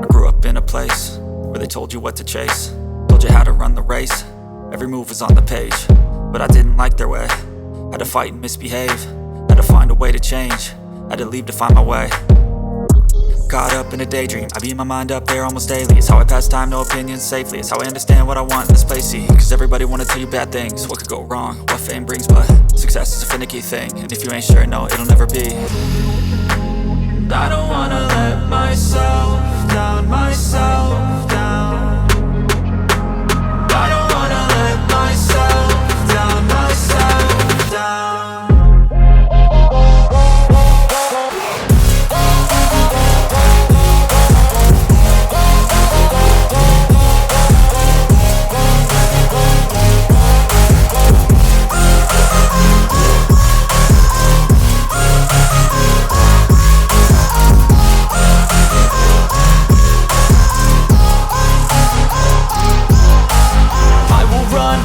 grew up in a place where they told you what to chase, told you how to run the race. Every move was on the page, but I didn't like their way. Had to fight and misbehave, had to find a way to change, had to leave to find my way. Caught up in a daydream, I beat my mind up there almost daily. It's how I pass time, no opinions safely. It's how I understand what I want in this place, see. Cause everybody wanna tell you bad things, what could go wrong, what fame brings. But success is a finicky thing, and if you ain't sure, no, it'll never be. I don't wanna let myself down, myself down. I don't wanna let myself down, myself down.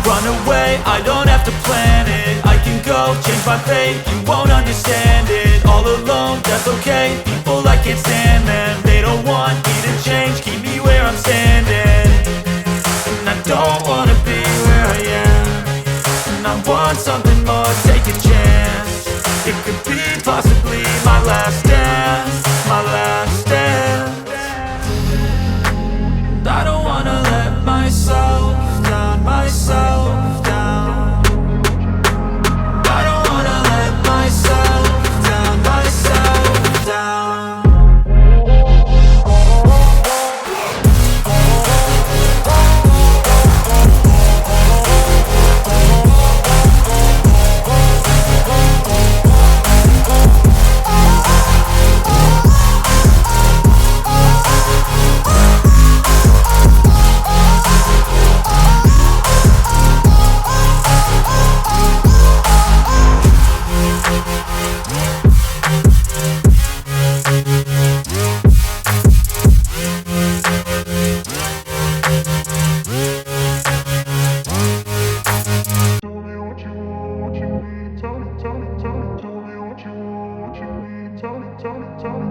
Run away, I don't have to plan it. I can go, change my fate, you won't understand it. All alone, that's okay, people I can't stand them. They don't want me to change, keep me where I'm standing. And I don't wanna be where I am, and I want something more, take a chance. It could be possibly my last dance, my last dance. I don't wanna let myself down, myself down. I don't wanna let myself down, myself down. Tell me